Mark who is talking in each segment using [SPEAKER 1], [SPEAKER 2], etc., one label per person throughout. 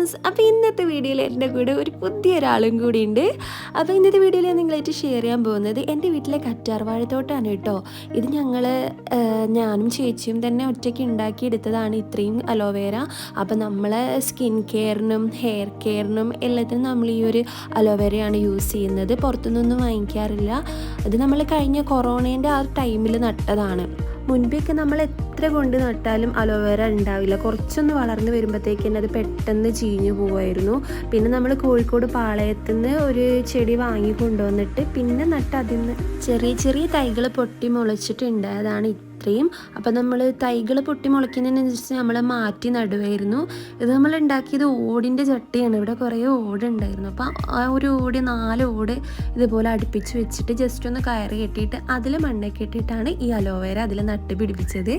[SPEAKER 1] Friends, അപ്പോൾ ഇന്നത്തെ വീഡിയോയിൽ എൻ്റെ കൂടെ ഒരു പുതിയൊരാളും കൂടി ഉണ്ട്. അപ്പോൾ ഇന്നത്തെ വീഡിയോയിൽ ഞാൻ നിങ്ങളായിട്ട് ഷെയർ ചെയ്യാൻ പോകുന്നത് എൻ്റെ വീട്ടിലെ കറ്റാർവാഴത്തോട്ടാണ് കേട്ടോ. ഇത് ഞാനും ചേച്ചിയും തന്നെ ഒറ്റയ്ക്ക് ഉണ്ടാക്കിയെടുത്തതാണ് ഇത്രയും അലോവേര. അപ്പോൾ നമ്മളെ സ്കിൻ കെയറിനും ഹെയർ കെയറിനും എല്ലാത്തിനും നമ്മൾ ഈ ഒരു അലോവേരയാണ് യൂസ് ചെയ്യുന്നത്. പുറത്തുനിന്നൊന്നും വാങ്ങിക്കാറില്ല. ഇത് നമ്മൾ കഴിഞ്ഞ കൊറോണേൻ്റെ ആ ടൈമിൽ നട്ടതാണ്. മുൻപൊക്കെ നമ്മൾ എത്ര കൊണ്ട് നട്ടാലും അലോവേര ഉണ്ടാവില്ല. കുറച്ചൊന്ന് വളർന്ന് വരുമ്പോഴത്തേക്ക് തന്നെ അത് പെട്ടെന്ന് ചീഞ്ഞു പോകുമായിരുന്നു. പിന്നെ നമ്മൾ കോഴിക്കോട് പാളയത്തു നിന്ന് ഒരു ചെടി വാങ്ങി കൊണ്ടുവന്നിട്ട് പിന്നെ നട്ട് അതിൽ നിന്ന് ചെറിയ ചെറിയ തൈകൾ പൊട്ടി മുളച്ചിട്ടുണ്ടായതാണ് ഇത്രയും. അപ്പോൾ നമ്മൾ തൈകൾ പൊട്ടി മുളയ്ക്കുന്നതിനനുസരിച്ച് നമ്മൾ മാറ്റി നടുവായിരുന്നു. ഇത് നമ്മൾ ഉണ്ടാക്കിയത് ഓടിൻ്റെ ചട്ടിയാണ്. ഇവിടെ കുറേ ഓടുണ്ടായിരുന്നു. അപ്പോൾ ആ ഒരു 4 ഓട് ഇതുപോലെ അടുപ്പിച്ച് വെച്ചിട്ട് ജസ്റ്റ് ഒന്ന് കയറ് കെട്ടിയിട്ട് അതിൽ മണ്ണൊക്കെ ഇട്ടിട്ടാണ് ഈ അലോവേര അതിൽ നട്ട് പിടിപ്പിച്ചത്.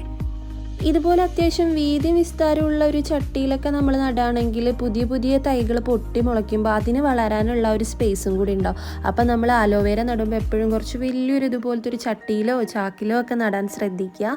[SPEAKER 1] ഇതുപോലെ അത്യാവശ്യം വീതിയും വിസ്താരമുള്ള ഒരു ചട്ടിയിലൊക്കെ നമ്മൾ നടുകയാണെങ്കിൽ പുതിയ പുതിയ തൈകൾ പൊട്ടി മുളയ്ക്കുമ്പോൾ അതിന് വളരാനുള്ള ഒരു സ്പേസും കൂടി ഉണ്ടാവും. അപ്പം നമ്മൾ അലോവേര നടുമ്പോൾ എപ്പോഴും കുറച്ച് വലിയൊരു ഇതുപോലത്തെ ഒരു ചട്ടിയിലോ ചാക്കിലോ ഒക്കെ നടാൻ ശ്രദ്ധിക്കുക.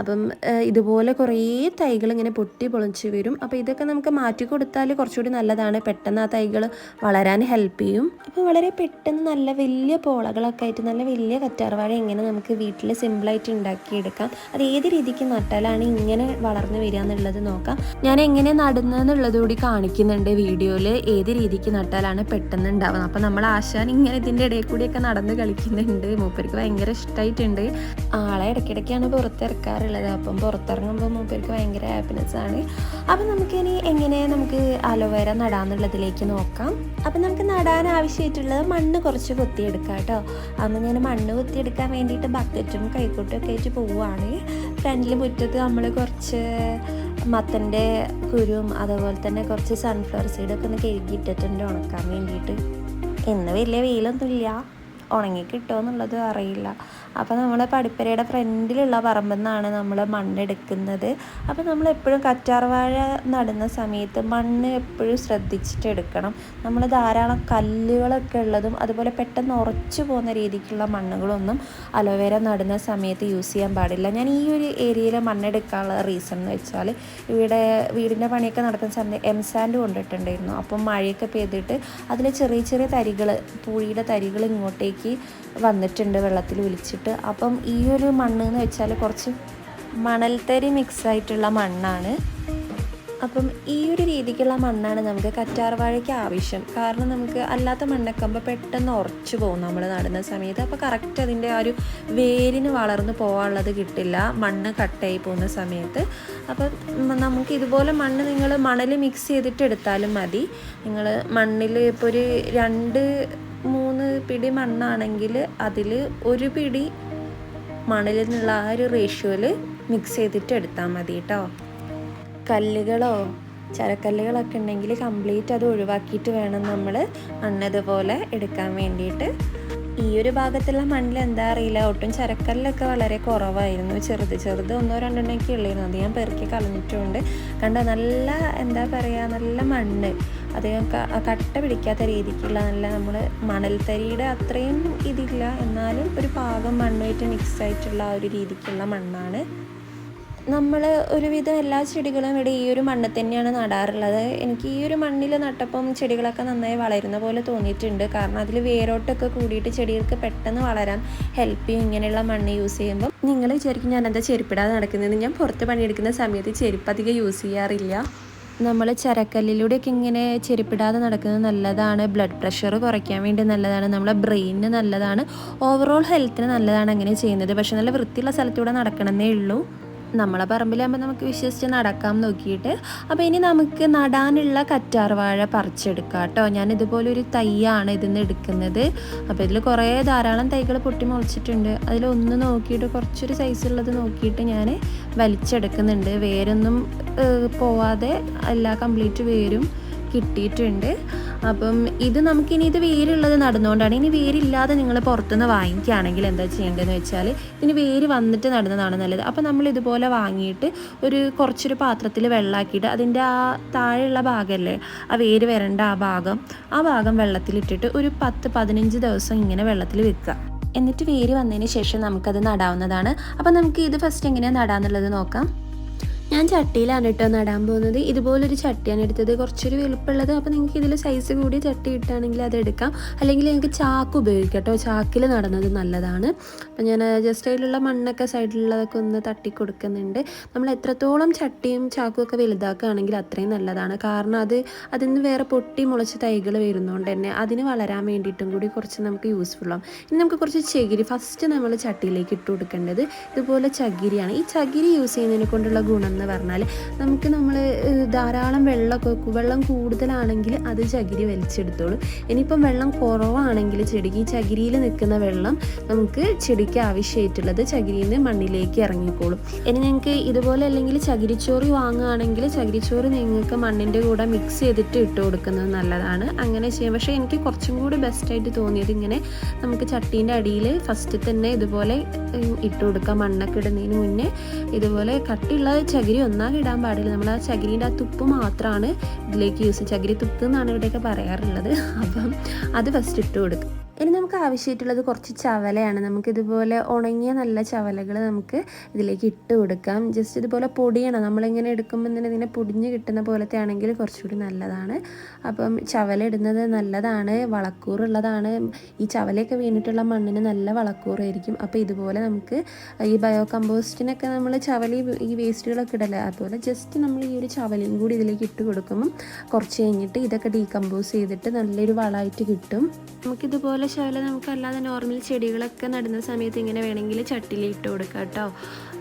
[SPEAKER 1] അപ്പം ഇതുപോലെ കുറേ തൈകൾ ഇങ്ങനെ പൊട്ടി പൊളിച്ച് വരും. അപ്പോൾ ഇതൊക്കെ നമുക്ക് മാറ്റി കൊടുത്താൽ കുറച്ചുകൂടി നല്ലതാണ്. പെട്ടെന്ന് ആ തൈകൾ വളരാൻ ഹെൽപ്പ് ചെയ്യും. അപ്പോൾ വളരെ പെട്ടെന്ന് നല്ല വലിയ പോളകളൊക്കെ ആയിട്ട് നല്ല വലിയ കറ്റാർവാഴ എങ്ങനെ നമുക്ക് വീട്ടിൽ സിമ്പിളായിട്ട് ഉണ്ടാക്കിയെടുക്കാം, അത് ഏത് രീതിക്ക് നട്ടാലാണ് ഇങ്ങനെ വളർന്നു വരിക എന്നുള്ളത് നോക്കാം. ഞാൻ എങ്ങനെ നടുന്നതെന്നുള്ളത് കൂടി കാണിക്കുന്നുണ്ട് വീഡിയോയിൽ. ഏത് രീതിക്ക് നട്ടാലാണ് പെട്ടെന്ന് ഉണ്ടാവുന്നത്. അപ്പം നമ്മൾ ആശാൻ ഇങ്ങനെ ഇതിൻ്റെ ഇടയിൽ കൂടിയൊക്കെ നടന്ന് കളിക്കുന്നുണ്ട്. മൂപ്പർക്ക് ഭയങ്കര ഇഷ്ടമായിട്ടുണ്ട്. ആളെ ഇടയ്ക്കിടയ്ക്കാണ് പുറത്തിറക്കാറുള്ളത്. അപ്പം പുറത്തിറങ്ങുമ്പോൾ മൂപ്പർക്ക് ഭയങ്കര ഹാപ്പിനെസ് ആണ്. അപ്പം നമുക്കിനി എങ്ങനെ നമുക്ക് അലോവേര നടാന്നുള്ളതിലേക്ക് നോക്കാം. അപ്പം നമുക്ക് നടാൻ ആവശ്യമായിട്ടുള്ളത് മണ്ണ് കുറച്ച് കൊത്തിയെടുക്കാം കേട്ടോ. അന്ന് ഞാൻ മണ്ണ് കൊത്തിയെടുക്കാൻ വേണ്ടിയിട്ട് ബക്കറ്റും കൈക്കോട്ടും ഒക്കെ ആയിട്ട് പോവുകയാണ്. ഫ്രണ്ടിൽ മുറ്റത്ത് നമ്മൾ കുറച്ച് മത്തൻ്റെ കുരുവും അതുപോലെ തന്നെ കുറച്ച് സൺഫ്ലവർ സീഡൊക്കെ ഒന്ന് കഴുകിയിട്ടിട്ടുണ്ട് ഉണക്കാൻ വേണ്ടിയിട്ട്. ഇന്ന് വലിയ വെയിലൊന്നുമില്ല, ഉണങ്ങി കിട്ടുമോ എന്നുള്ളത് അറിയില്ല. അപ്പോൾ നമ്മൾ പടിപ്പരയുടെ ഫ്രണ്ടിലുള്ള പറമ്പിൽ നിന്നാണ് നമ്മൾ മണ്ണെടുക്കുന്നത്. അപ്പോൾ നമ്മൾ എപ്പോഴും കറ്റാർവാഴ നടുന്ന സമയത്ത് മണ്ണ് എപ്പോഴും ശ്രദ്ധിച്ചിട്ട് എടുക്കണം. നമ്മൾ ധാരാളം കല്ലുകളൊക്കെ ഉള്ളതും അതുപോലെ പെട്ടെന്ന് ഉറച്ചു പോകുന്ന രീതിക്കുള്ള മണ്ണുകളൊന്നും അലോവേര നടുന്ന സമയത്ത് യൂസ് ചെയ്യാൻ പാടില്ല. ഞാൻ ഈ ഒരു ഏരിയയിൽ മണ്ണെടുക്കാനുള്ള റീസൺ എന്ന് വെച്ചാൽ ഇവിടെ വീടിൻ്റെ പണിയൊക്കെ നടക്കുന്ന സമയത്ത് എംസാൻഡ് കൊണ്ടിട്ടുണ്ടായിരുന്നു. അപ്പം മഴയൊക്കെ പെയ്തിട്ട് അതിൽ ചെറിയ ചെറിയ തരികൾ, പൂഴിയുടെ തരികൾ ഇങ്ങോട്ടേക്ക് വന്നിട്ടുണ്ട് വെള്ളത്തിൽ ഒലിച്ചിട്ട്. അപ്പം ഈ ഒരു മണ്ണ് എന്ന് വെച്ചാൽ കുറച്ച് മണൽത്തരി മിക്സായിട്ടുള്ള മണ്ണാണ്. അപ്പം ഈ ഒരു രീതിക്കുള്ള മണ്ണാണ് നമുക്ക് കറ്റാർവാഴയ്ക്ക് ആവശ്യം. കാരണം നമുക്ക് അല്ലാത്ത മണ്ണൊക്കെ ആകുമ്പോൾ പെട്ടെന്ന് ഉറച്ചു പോകും നമ്മൾ നടുന്ന സമയത്ത്. അപ്പോൾ കറക്റ്റ് അതിൻ്റെ ആ ഒരു വേരിന് വളർന്ന് പോകാനുള്ളത് കിട്ടില്ല മണ്ണ് കട്ടായി പോകുന്ന സമയത്ത്. അപ്പം നമുക്ക് ഇതുപോലെ മണ്ണ് നിങ്ങൾ മണൽ മിക്സ് ചെയ്തിട്ട് എടുത്താലും മതി. നിങ്ങൾ മണ്ണിൽ ഇപ്പോൾ ഒരു 2-3 പിടി മണ്ണാണെങ്കിൽ അതിൽ 1 പിടി മണ്ണിൽ നിന്നുള്ള ആ ഒരു റേഷ്യോയിൽ മിക്സ് ചെയ്തിട്ട് എടുത്താൽ മതി കേട്ടോ. കല്ലുകളോ ചരക്കല്ലുകളൊക്കെ ഉണ്ടെങ്കിൽ കംപ്ലീറ്റ് അത് ഒഴിവാക്കിയിട്ട് വേണം നമ്മൾ മണ്ണിതുപോലെ എടുക്കാൻ വേണ്ടിയിട്ട്. ഈ ഒരു ഭാഗത്തുള്ള മണ്ണിൽ എന്താ അറിയില്ല, ഒട്ടും ചരക്കല്ലൊക്കെ വളരെ കുറവായിരുന്നു. ചെറുത് 1-2 ഒക്കെ ഉള്ളായിരുന്നു. അത് ഞാൻ പെറുക്കി കളഞ്ഞിട്ടുണ്ട്. കണ്ട നല്ല എന്താ പറയുക, നല്ല മണ്ണ്, അധികം കട്ട പിടിക്കാത്ത രീതിക്കുള്ള നല്ല നമ്മൾ മണൽത്തരിയുടെ അത്രയും ഇതില്ല, എന്നാലും ഒരു പാകം മണ്ണുമായിട്ട് മിക്സ് ആയിട്ടുള്ള ആ ഒരു രീതിക്കുള്ള മണ്ണാണ്. നമ്മൾ ഒരുവിധം എല്ലാ ചെടികളും ഇവിടെ ഈ ഒരു മണ്ണിൽ തന്നെയാണ് നടാറുള്ളത്. എനിക്ക് ഈ ഒരു മണ്ണിൽ നട്ടപ്പം ചെടികളൊക്കെ നന്നായി വളരുന്ന പോലെ തോന്നിയിട്ടുണ്ട്. കാരണം അതിൽ വേരോട്ടൊക്കെ കൂടിയിട്ട് ചെടികൾക്ക് പെട്ടെന്ന് വളരാൻ ഹെൽപ്പ് ചെയ്യും ഇങ്ങനെയുള്ള മണ്ണ് യൂസ് ചെയ്യുമ്പോൾ. നിങ്ങൾ വിചാരിക്കും ഞാൻ എന്താ ചെരുപ്പിടാതെ നടക്കുന്നത്. ഞാൻ പുറത്ത് പണിയെടുക്കുന്ന സമയത്ത് ചെരുപ്പ് അധികം യൂസ് ചെയ്യാറില്ല. നമ്മൾ ചരക്കല്ലിലൂടെയൊക്കെ ഇങ്ങനെ ചെരുപ്പിടാതെ നടക്കുന്നത് നല്ലതാണ്. ബ്ലഡ് പ്രഷർ കുറയ്ക്കാൻ വേണ്ടി നല്ലതാണ്. നമ്മളെ ബ്രെയിനിന് നല്ലതാണ്. ഓവറോൾ ഹെൽത്തിന് നല്ലതാണ് അങ്ങനെ ചെയ്യുന്നത്. പക്ഷെ നല്ല വൃത്തിയുള്ള സ്ഥലത്തൂടെ നടക്കണമെന്നേ ഉള്ളൂ. നമ്മളെ പറമ്പിലാകുമ്പോൾ നമുക്ക് വിശ്വസിച്ച് നടക്കാം നോക്കിയിട്ട്. അപ്പോൾ ഇനി നമുക്ക് നടാനുള്ള കറ്റാർവാഴ പറിച്ചെടുക്കാം കേട്ടോ. ഞാനിതുപോലെ ഒരു തൈയാണ് ഇതിന്ന് എടുക്കുന്നത്. അപ്പോൾ ഇതിൽ ധാരാളം തൈകൾ പൊട്ടി മുളച്ചിട്ടുണ്ട്. അതിലൊന്ന് നോക്കിയിട്ട് കുറച്ചൊരു സൈസുള്ളത് നോക്കിയിട്ട് ഞാൻ വലിച്ചെടുക്കുന്നുണ്ട്. വേരൊന്നും പോവാതെ എല്ലാ കംപ്ലീറ്റ് വേരും കിട്ടിയിട്ടുണ്ട്. അപ്പം ഇത് നമുക്കിനി ഇത് വേരുള്ളത് നടുന്നതുകൊണ്ടാണ്. ഇനി വേരില്ലാതെ നിങ്ങൾ പുറത്തുനിന്ന് വാങ്ങിക്കുകയാണെങ്കിൽ എന്താ ചെയ്യേണ്ടതെന്ന് വെച്ചാൽ ഇതിന് വേര് വന്നിട്ട് നടുന്നതാണ് നല്ലത്. അപ്പോൾ നമ്മൾ ഇതുപോലെ വാങ്ങിയിട്ട് കുറച്ചൊരു പാത്രത്തിൽ വെള്ളമാക്കിയിട്ട് അതിൻ്റെ ആ താഴെയുള്ള ഭാഗമല്ലേ, ആ വേര് വരേണ്ട ആ ഭാഗം വെള്ളത്തിലിട്ടിട്ട് ഒരു 10-15 ദിവസം ഇങ്ങനെ വെള്ളത്തിൽ വെക്കുക. എന്നിട്ട് വേര് വന്നതിന് ശേഷം നമുക്കത് നടാവുന്നതാണ്. അപ്പോൾ നമുക്ക് ഇത് ഫസ്റ്റ് എങ്ങനെയാണ് നടാന്നുള്ളത് നോക്കാം. ഞാൻ ചട്ടിയിലാണ് കേട്ടോ നടാൻ പോകുന്നത്. ഇതുപോലൊരു ചട്ടിയാണ് എടുത്തത്, കുറച്ചൊരു വലുപ്പമുള്ളത്. അപ്പോൾ നിങ്ങൾക്ക് ഇതിൽ സൈസ് കൂടിയ ചട്ടി ഇട്ടാണെങ്കിൽ അത് എടുക്കാം, അല്ലെങ്കിൽ നിങ്ങൾക്ക് ചാക്ക് ഉപയോഗിക്കാം കേട്ടോ. ചാക്കിൽ നടുന്നത് നല്ലതാണ്. അപ്പോൾ ഞാൻ ജസ്റ്റ് അതിലുള്ള മണ്ണൊക്കെ സൈഡിലുള്ളതൊക്കെ ഒന്ന് തട്ടി കൊടുക്കുന്നുണ്ട്. നമ്മൾ എത്രത്തോളം ചട്ടിയും ചാക്കും ഒക്കെ വലുതാക്കുകയാണെങ്കിൽ അത്രയും നല്ലതാണ്. കാരണം അതിൽ നിന്ന് വേറെ പൊട്ടി മുളച്ച് തൈകൾ വരുന്നതുകൊണ്ട് തന്നെ അതിന് വളരാൻ വേണ്ടിയിട്ടും കൂടി കുറച്ച് നമുക്ക് യൂസ്ഫുള്ളാവും. ഇനി നമുക്ക് കുറച്ച് ചകിരി ഫസ്റ്റ് നമ്മൾ ചട്ടിയിലേക്ക് ഇട്ട് കൊടുക്കേണ്ടത് ഇതുപോലെ ചകിരിയാണ്. ഈ ചകിരി യൂസ് ചെയ്യുന്നതിനെ കൊണ്ടുള്ള ഗുണം എന്ന് പറഞ്ഞാൽ നമ്മൾ ധാരാളം വെള്ളം കൂടുതലാണെങ്കിൽ അത് ചകിരി വലിച്ചെടുത്തോളും. ഇനിയിപ്പം വെള്ളം കുറവാണെങ്കിൽ ചെടിക്ക് ഈ ചകിരിയിൽ നിൽക്കുന്ന വെള്ളം നമുക്ക് ചെടിക്ക് ആവശ്യമായിട്ടുള്ളത് ചകിരിയിൽ നിന്ന് മണ്ണിലേക്ക് ഇറങ്ങിക്കോളും. ഇനി നിങ്ങൾക്ക് ഇതുപോലെ അല്ലെങ്കിൽ ചകിരിച്ചോറ് വാങ്ങുകയാണെങ്കിൽ ചകിരിച്ചോറ് നിങ്ങൾക്ക് മണ്ണിൻ്റെ കൂടെ മിക്സ് ചെയ്തിട്ട് ഇട്ട് കൊടുക്കുന്നത് നല്ലതാണ്. അങ്ങനെ ചെയ്യാം. പക്ഷേ എനിക്ക് കുറച്ചും കൂടി ബെസ്റ്റായിട്ട് തോന്നിയത് ഇങ്ങനെ നമുക്ക് ചട്ടീൻ്റെ അടിയിൽ ഫസ്റ്റ് തന്നെ ഇതുപോലെ ഇട്ട് കൊടുക്കാം. മണ്ണൊക്കെ ഇടുന്നതിന് മുന്നേ ഇതുപോലെ കട്ടിയുള്ള ചകിരി ഒന്നാകെ ഇടാൻ പാടില്ല. നമ്മൾ ആ ചകിരീൻ്റെ ആ തുപ്പ് മാത്രമാണ് ഇതിലേക്ക് യൂസ്, ചകിരി തുപ്പ് എന്നാണ് ഇവിടെയൊക്കെ പറയാറുള്ളത്. അപ്പം അത് ഫസ്റ്റ് ഇട്ട് കൊടുക്കുക. ഇനി നമുക്ക് ആവശ്യമായിട്ടുള്ളത് കുറച്ച് ചവലയാണ്. നമുക്കിതുപോലെ ഉണങ്ങിയ നല്ല ചവലകൾ നമുക്ക് ഇതിലേക്ക് ഇട്ട് കൊടുക്കാം. ജസ്റ്റ് ഇതുപോലെ പൊടിയണം. നമ്മളിങ്ങനെ എടുക്കുമ്പോൾ തന്നെ ഇതിനെ പൊടിഞ്ഞ് കിട്ടുന്ന പോലത്തെ ആണെങ്കിൽ കുറച്ചുകൂടി നല്ലതാണ്. അപ്പം ചവല ഇടുന്നത് നല്ലതാണ്, വളക്കൂറുള്ളതാണ്. ഈ ചവലയൊക്കെ വീണിട്ടുള്ള മണ്ണിന് നല്ല വളക്കൂറായിരിക്കും. അപ്പോൾ ഇതുപോലെ നമുക്ക് ഈ ബയോ കമ്പോസ്റ്റിനൊക്കെ നമ്മൾ ചവല ഈ വേസ്റ്റുകളൊക്കെ ഇടല്ലേ, അതുപോലെ ജസ്റ്റ് നമ്മൾ ഈ ഒരു ചവലയും കൂടി ഇതിലേക്ക് ഇട്ട് കൊടുക്കുമ്പം കുറച്ച് കഴിഞ്ഞിട്ട് ഇതൊക്കെ ഡീകമ്പോസ് ചെയ്തിട്ട് നല്ലൊരു വളമായിട്ട് കിട്ടും. നമുക്കിതുപോലെ ചവല നമുക്കല്ലാതെ നോർമൽ ചെടികളൊക്കെ നടുന്ന സമയത്ത് ഇങ്ങനെ വേണമെങ്കിൽ ചട്ടിയിൽ ഇട്ട് കൊടുക്കാം കേട്ടോ.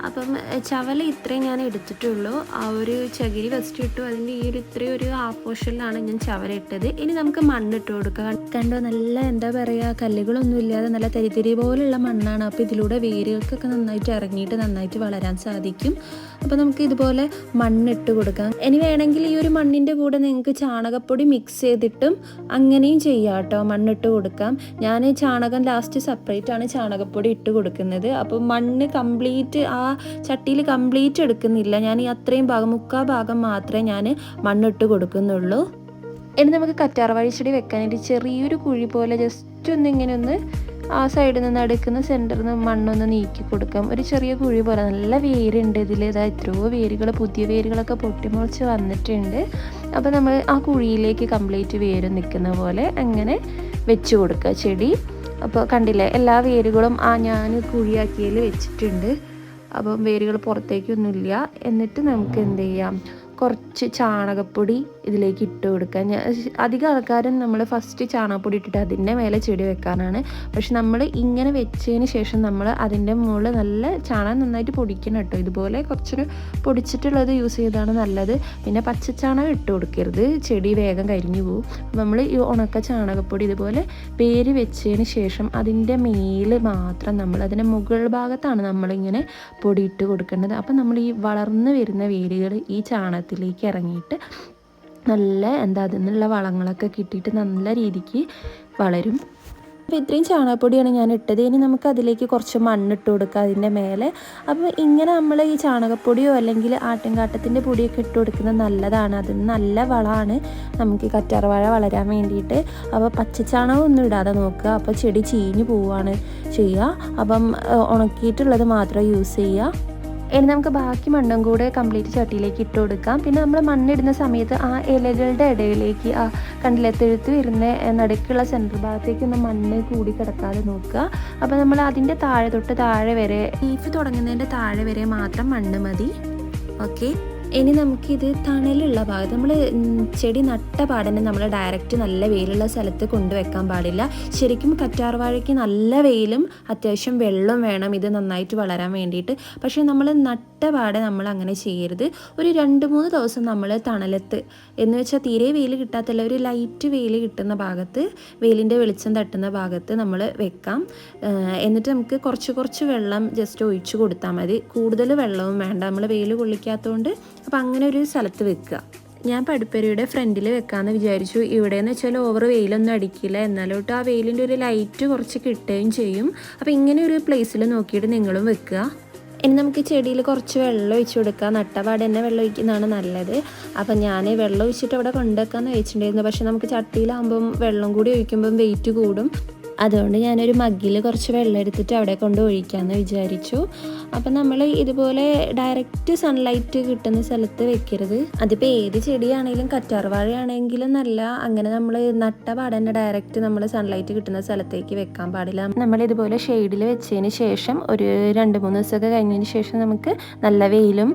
[SPEAKER 1] അപ്പം ചവല ഇത്രയും ഞാൻ എടുത്തിട്ടുള്ളൂ. ആ ഒരു ചകിരി ഫസ്റ്റ് ഇട്ടു, അതിൻ്റെ ഈ ഇത്രയും ഒരു ഹാഫ് പോർഷനിലാണ് ഞാൻ ചവല ഇട്ടത്. ഇനി നമുക്ക് മണ്ണിട്ട് കൊടുക്കാം. കണ്ടോ, നല്ല എന്താ പറയുക, കല്ലുകളൊന്നും ഇല്ലാതെ നല്ല തരിതരി പോലുള്ള മണ്ണാണ്. അപ്പോൾ ഇതിലൂടെ വേരുകൾക്കൊക്കെ നന്നായിട്ട് ഇറങ്ങിയിട്ട് നന്നായിട്ട് വളരാൻ സാധിക്കും. അപ്പോൾ നമുക്ക് ഇതുപോലെ മണ്ണിട്ട് കൊടുക്കാം. ഇനി വേണമെങ്കിൽ ഈ ഒരു മണ്ണിൻ്റെ കൂടെ നിങ്ങൾക്ക് ചാണകപ്പൊടി മിക്സ് ചെയ്തിട്ടും അങ്ങനെയും ചെയ്യാം കേട്ടോ. മണ്ണിട്ട് കൊടുക്കാം. ഞാൻ ചാണകം ലാസ്റ്റ് സെപ്പറേറ്റ് ആണ് ചാണകപ്പൊടി ഇട്ട് കൊടുക്കുന്നത്. അപ്പോൾ മണ്ണ് കംപ്ലീറ്റ് ആ ചട്ടിയിൽ കംപ്ലീറ്റ് എടുക്കുന്നില്ല. ഞാൻ ഈ അത്രയും ഭാഗം 3/4 ഭാഗം മാത്രമേ ഞാൻ മണ്ണിട്ട് കൊടുക്കുന്നുള്ളൂ. ഇനി നമുക്ക് കറ്റാർവാഴ ചെടി വെക്കാനായിട്ട് ചെറിയൊരു കുഴി പോലെ ജസ്റ്റ് ഇങ്ങനെ ഒന്ന് ആ സൈഡിൽ നിന്ന് അടുക്കുന്ന സെൻറ്ററിൽ നിന്ന് മണ്ണൊന്ന് നീക്കി കൊടുക്കാം. ഒരു ചെറിയ കുഴി പോലെ. നല്ല വേരുണ്ട് ഇതിൽ. എത്രയോ വേരുകൾ, പുതിയ വേരുകളൊക്കെ പൊട്ടിമുളച്ച് വന്നിട്ടുണ്ട്. അപ്പോൾ നമ്മൾ ആ കുഴിയിലേക്ക് കംപ്ലീറ്റ് വേര് നിൽക്കുന്ന പോലെ അങ്ങനെ വെച്ച് കൊടുക്കുക ചെടി. അപ്പോൾ കണ്ടില്ലേ, എല്ലാ വേരുകളും ഞാൻ കുഴിയാക്കിയതിൽ വെച്ചിട്ടുണ്ട്. അപ്പം വേരുകൾ പുറത്തേക്കൊന്നുമില്ല. എന്നിട്ട് നമുക്ക് എന്ത് ചെയ്യാം, കുറച്ച് ചാണകപ്പൊടി ഇതിലേക്ക് ഇട്ട് കൊടുക്കാം. അധികം ആൾക്കാരും നമ്മൾ ഫസ്റ്റ് ചാണകപ്പൊടി ഇട്ടിട്ട് അതിൻ്റെ മേലെ ചെടി വെക്കാനാണ്. പക്ഷെ നമ്മൾ ഇങ്ങനെ വെച്ചതിന് ശേഷം നമ്മൾ അതിൻ്റെ മുകളിൽ നല്ല ചാണകം നന്നായിട്ട് പൊടിക്കണം കേട്ടോ. ഇതുപോലെ കുറച്ചൊരു പൊടിച്ചിട്ടുള്ളത് യൂസ് ചെയ്താണ് നല്ലത്. പിന്നെ പച്ചച്ചാണകം ഇട്ട് കൊടുക്കരുത്, ചെടി വേഗം കരിഞ്ഞു പോകും. നമ്മൾ ഈ ഉണക്ക ചാണകപ്പൊടി ഇതുപോലെ വേര് വെച്ചതിന് ശേഷം അതിൻ്റെ മേല് മാത്രം നമ്മൾ അതിൻ്റെ മുകൾ ഭാഗത്താണ് നമ്മളിങ്ങനെ പൊടി ഇട്ട് കൊടുക്കേണ്ടത്. അപ്പം നമ്മൾ ഈ വളർന്നു വരുന്ന വേരുകൾ ഈ ചാണകത്തിലേക്ക് ഇറങ്ങിയിട്ട് നല്ല അതിൽ നിന്നുള്ള വളങ്ങളൊക്കെ കിട്ടിയിട്ട് നല്ല രീതിക്ക് വളരും. അപ്പോൾ ഇത്രയും ചാണകപ്പൊടിയാണ് ഞാൻ ഇട്ടത്. ഇനി നമുക്ക് അതിലേക്ക് കുറച്ച് മണ്ണിട്ട് കൊടുക്കുക അതിൻ്റെ മേലെ. അപ്പോൾ ഇങ്ങനെ നമ്മൾ ഈ ചാണകപ്പൊടിയോ അല്ലെങ്കിൽ ആട്ടിൻകാട്ടത്തിൻ്റെ പൊടിയൊക്കെ ഇട്ട് കൊടുക്കുന്നത് നല്ലതാണ്. അതിന് നല്ല വളമാണ് നമുക്ക് കറ്റാർവാഴ വളരാൻ വേണ്ടിയിട്ട്. അപ്പോൾ പച്ചച്ചാണകം ഒന്നും ഇടാതെ നോക്കുക, അപ്പോൾ ചെടി ചീഞ്ഞു പോവുകയാണ് ചെയ്യുക. അപ്പം ഉണക്കിയിട്ടുള്ളത് മാത്രം യൂസ് ചെയ്യുക. ഇനി നമുക്ക് ബാക്കി മണ്ണും കൂടെ കംപ്ലീറ്റ് ചട്ടിയിലേക്ക് ഇട്ട് കൊടുക്കാം. പിന്നെ നമ്മൾ മണ്ണിടുന്ന സമയത്ത് ആ ഇലകളുടെ ഇടയിലേക്ക് ആ കണ്ടില്ലേ തെഴുത്ത് വരുന്ന നടുക്കുള്ള സെൻറ്റർ ഭാഗത്തേക്കൊന്നും മണ്ണ് കൂടി കിടക്കാതെ നോക്കുക. അപ്പോൾ നമ്മൾ അതിൻ്റെ താഴെ വരെ, ലീഫ് തുടങ്ങുന്നതിൻ്റെ താഴെ വരെ മാത്രം മണ്ണ് മതി. ഓക്കെ, ഇനി നമുക്കിത് തണലുള്ള ഭാഗത്ത്, നമ്മൾ ചെടി നട്ട പാടനെ നമ്മൾ ഡയറക്റ്റ് നല്ല വെയിലുള്ള സ്ഥലത്ത് കൊണ്ടുവെക്കാൻ പാടില്ല. ശരിക്കും കറ്റാർവാഴയ്ക്ക് നല്ല വെയിലും അത്യാവശ്യം വെള്ളം വേണം ഇത് നന്നായിട്ട് വളരാൻ വേണ്ടിയിട്ട്. പക്ഷേ നമ്മൾ നട്ട പാടെ നമ്മൾ അങ്ങനെ ചെയ്യരുത്. ഒരു 2-3 ദിവസം നമ്മൾ തണലത്ത്, എന്ന് വെച്ചാൽ തീരെ വെയിൽ കിട്ടാത്തല്ല, ഒരു ലൈറ്റ് വെയിൽ കിട്ടുന്ന ഭാഗത്ത്, വെയിലിൻ്റെ വെളിച്ചം തട്ടുന്ന ഭാഗത്ത് നമ്മൾ വെക്കാം. എന്നിട്ട് നമുക്ക് കുറച്ച് വെള്ളം ജസ്റ്റ് ഒഴിച്ച് കൊടുത്താൽ മതി. കൂടുതൽ വെള്ളവും വേണ്ട, നമ്മൾ വെയിൽ കൊള്ളിക്കാത്തതുകൊണ്ട്. അപ്പോൾ അങ്ങനെ ഒരു സ്ഥലത്ത് വെക്കുക. ഞാൻ പടുപ്പരയുടെ ഫ്രണ്ടിൽ വെക്കാമെന്ന് വിചാരിച്ചു. ഇവിടെയെന്ന് വെച്ചാൽ ഓവർ വെയിലൊന്നും അടിക്കില്ല, എന്നാലോട്ട് ആ വെയിലിൻ്റെ ഒരു ലൈറ്റ് കുറച്ച് കിട്ടുകയും ചെയ്യും. അപ്പോൾ ഇങ്ങനെ ഒരു പ്ലേസിൽ നോക്കിയിട്ട് നിങ്ങളും വെക്കുക. ഇനി നമുക്ക് ചെടിയിൽ കുറച്ച് വെള്ളം ഒഴിച്ച് കൊടുക്കുക. നട്ടപാട് തന്നെ വെള്ളം ഒഴിക്കുന്നതാണ് നല്ലത്. അപ്പം ഞാൻ വെള്ളം ഒഴിച്ചിട്ട് അവിടെ കൊണ്ടുവെക്കാമെന്ന് വെച്ചിട്ടുണ്ടായിരുന്നു. പക്ഷേ നമുക്ക് ചട്ടിയിലാകുമ്പം വെള്ളം കൂടി ഒഴിക്കുമ്പം വെയിറ്റ് കൂടും. അതുകൊണ്ട് ഞാനൊരു മഗ്ഗിൽ കുറച്ച് വെള്ളം എടുത്തിട്ട് അവിടെ കൊണ്ട് ഒഴിക്കാമെന്ന് വിചാരിച്ചു. അപ്പം നമ്മൾ ഇതുപോലെ ഡയറക്റ്റ് സൺലൈറ്റ് കിട്ടുന്ന സ്ഥലത്ത് വെക്കരുത്. അതിപ്പോൾ ഏത് ചെടിയാണെങ്കിലും കറ്റാർവാഴയാണെങ്കിലും നല്ല അങ്ങനെ നമ്മൾ നട്ട പാടന്നെ ഡയറക്റ്റ് നമ്മൾ സൺലൈറ്റ് കിട്ടുന്ന സ്ഥലത്തേക്ക് വെക്കാൻ പാടില്ല. നമ്മളിതുപോലെ ഷെയ്ഡിൽ വെച്ചതിന് ശേഷം ഒരു 2-3 ദിവസമൊക്കെ കഴിഞ്ഞതിന് ശേഷം നമുക്ക് നല്ല വെയിലും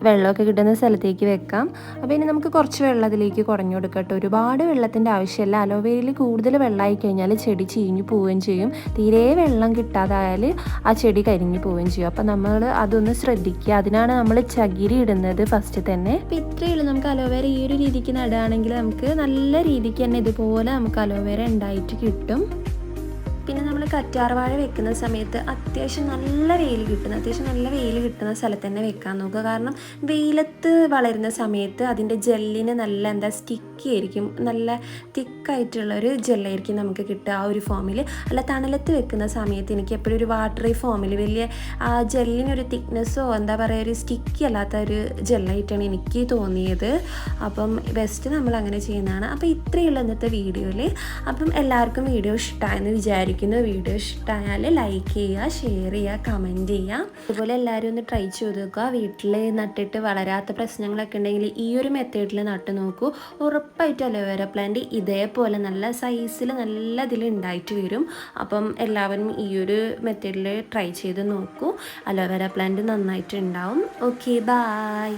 [SPEAKER 1] വെള്ളമൊക്കെ കിട്ടുന്ന സ്ഥലത്തേക്ക് വെക്കാം. അപ്പോൾ ഇനി നമുക്ക് കുറച്ച് വെള്ളം അതിലേക്ക് കുറഞ്ഞു കൊടുക്കട്ടെ. ഒരുപാട് വെള്ളത്തിൻ്റെ ആവശ്യമില്ല. അലോവേരയിൽ കൂടുതൽ വെള്ളമായി കഴിഞ്ഞാൽ ചെടി ചീഞ്ഞു പോവുകയും ചെയ്യും. തീരെ വെള്ളം കിട്ടാതായാൽ ആ ചെടി കരിഞ്ഞു പോവുകയും ചെയ്യും. അപ്പോൾ നമ്മൾ അതൊന്ന് ശ്രദ്ധിക്കുക. അതിനാണ് നമ്മൾ ചകിരി ഇടുന്നത് ഫസ്റ്റ് തന്നെ. അപ്പോൾ ഇത്രയേ ഉള്ളൂ. നമുക്ക് അലോവേര ഈ ഒരു രീതിക്ക് നടുകയാണെങ്കിൽ നമുക്ക് നല്ല രീതിക്ക് തന്നെ ഇതുപോലെ നമുക്ക് അലോവേര ഉണ്ടായിട്ട് കിട്ടും. പിന്നെ നമ്മൾ കറ്റാർവാഴ വെക്കുന്ന സമയത്ത് അത്യാവശ്യം നല്ല വെയിൽ കിട്ടുന്ന സ്ഥലത്ത് തന്നെ വെക്കാൻ നോക്കുക. കാരണം വെയിലത്ത് വളരുന്ന സമയത്ത് അതിൻ്റെ ജെല്ലിന് നല്ല സ്റ്റിക്കി ആയിരിക്കും, നല്ല തിക്കായിട്ടുള്ളൊരു ജെല്ലായിരിക്കും നമുക്ക് കിട്ടുക ആ ഒരു ഫോമിൽ. അല്ല തണലത്ത് വെക്കുന്ന സമയത്ത് എനിക്ക് എപ്പോഴും ഒരു വാട്ടറി ഫോമിൽ വലിയ ആ ജെല്ലിനൊരു തിക്നെസ്സോ ഒരു സ്റ്റിക്കി അല്ലാത്ത ഒരു ജെല്ലായിട്ടാണ് എനിക്ക് തോന്നിയത്. അപ്പം ബെസ്റ്റ് നമ്മൾ അങ്ങനെ ചെയ്യുന്നതാണ്. അപ്പോൾ ഇത്രയുള്ള ഇന്നത്തെ വീഡിയോയിൽ. അപ്പം എല്ലാവർക്കും വീഡിയോ ഇഷ്ടമായെന്ന് വിചാരിക്കും. വീഡിയോ ഇഷ്ടമായാൽ ലൈക്ക് ചെയ്യുക, ഷെയർ ചെയ്യുക, കമൻറ്റ് ചെയ്യുക. അതുപോലെ എല്ലാവരും ഒന്ന് ട്രൈ ചെയ്ത് നോക്കുക. വീട്ടിൽ നട്ടിട്ട് വളരാത്ത പ്രശ്നങ്ങളൊക്കെ ഉണ്ടെങ്കിൽ ഈ ഒരു മെത്തേഡിൽ നട്ട് നോക്കൂ. ഉറപ്പായിട്ടും അലോവേര പ്ലാന്റ് ഇതേപോലെ നല്ല സൈസിൽ നല്ല ഇതിൽ ഉണ്ടായിട്ട് വരും. അപ്പം എല്ലാവരും ഈ ഒരു മെത്തേഡിൽ ട്രൈ ചെയ്ത് നോക്കൂ. അലോവേര പ്ലാന്റ് നന്നായിട്ട് ഉണ്ടാവും. Okay, by.